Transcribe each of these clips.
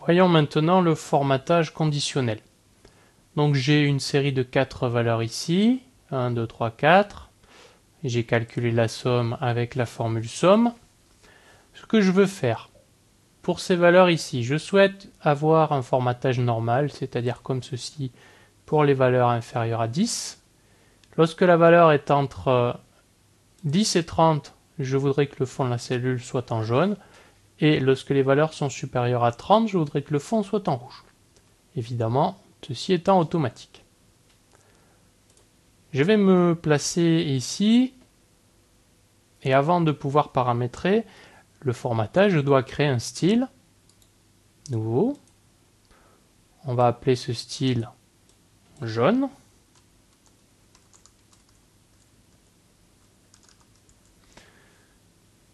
Voyons maintenant le formatage conditionnel. Donc j'ai une série de 4 valeurs ici, 1, 2, 3, 4. J'ai calculé la somme avec la formule somme. Ce que je veux faire, pour ces valeurs ici, je souhaite avoir un formatage normal, c'est-à-dire comme ceci pour les valeurs inférieures à 10. Lorsque la valeur est entre 10 et 30, je voudrais que le fond de la cellule soit en jaune. Et lorsque les valeurs sont supérieures à 30, je voudrais que le fond soit en rouge. Évidemment, ceci étant automatique. Je vais me placer ici. Et avant de pouvoir paramétrer le formatage, je dois créer un style nouveau. On va appeler ce style jaune.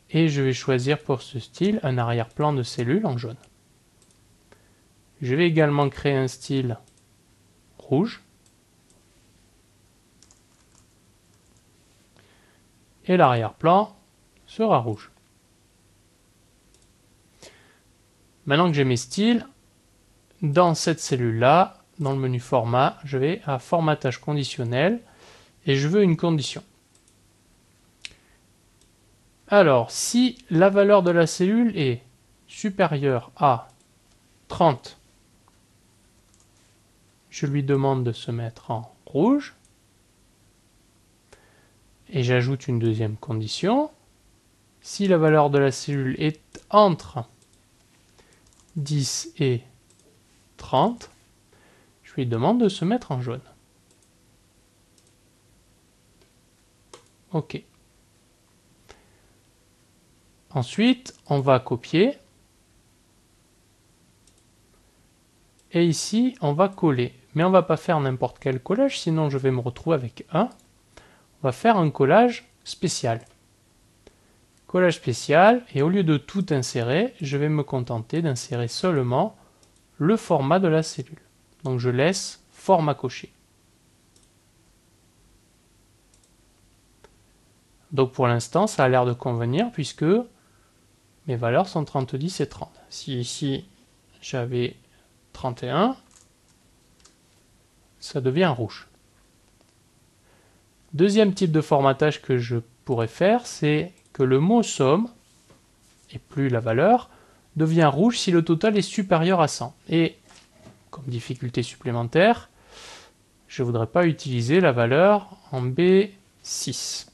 Et je vais choisir pour ce style un arrière-plan de cellule en jaune. Je vais également créer un style rouge. Et l'arrière-plan sera rouge. Maintenant que j'ai mes styles, dans cette cellule-là, dans le menu format, je vais à formatage conditionnel et je veux une condition. Alors, si la valeur de la cellule est supérieure à 30, je lui demande de se mettre en rouge. Et j'ajoute une deuxième condition. Si la valeur de la cellule est entre 10 et 30, je lui demande de se mettre en jaune. OK. Ensuite, on va copier. Et ici, on va coller. Mais on ne va pas faire n'importe quel collage, sinon je vais me retrouver avec 1. On va faire un collage spécial. Collage spécial, et au lieu de tout insérer, je vais me contenter d'insérer seulement le format de la cellule. Donc je laisse format coché. Donc pour l'instant, ça a l'air de convenir puisque mes valeurs sont 30, 10 et 30. Si ici j'avais 31, ça devient rouge. Deuxième type de formatage que je pourrais faire, c'est que le mot somme, et plus la valeur, devient rouge si le total est supérieur à 100. Et comme difficulté supplémentaire, je ne voudrais pas utiliser la valeur en B6.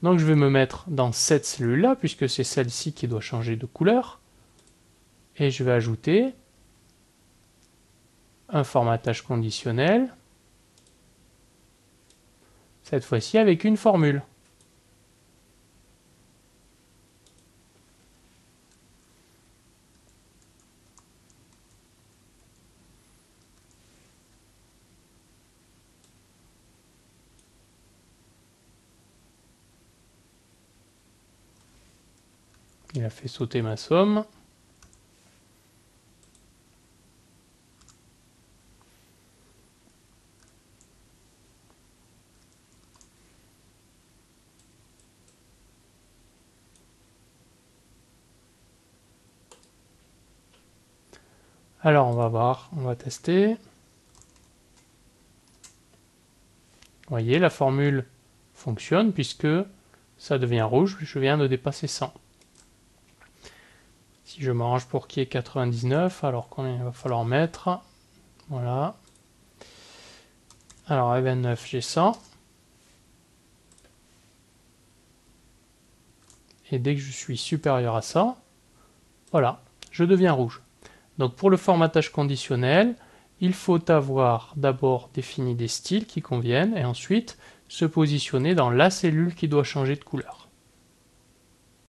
Donc je vais me mettre dans cette cellule-là, puisque c'est celle-ci qui doit changer de couleur. Et je vais ajouter un formatage conditionnel, cette fois-ci avec une formule. Il a fait sauter ma somme. Alors on va voir, on va tester. Vous voyez, la formule fonctionne puisque ça devient rouge, je viens de dépasser 100. Si je m'arrange pour qu'il y ait 99, alors combien il va falloir mettre? Voilà. Alors à 29, j'ai 100. Et dès que je suis supérieur à 100, voilà, je deviens rouge. Donc pour le formatage conditionnel, il faut avoir d'abord défini des styles qui conviennent et ensuite se positionner dans la cellule qui doit changer de couleur.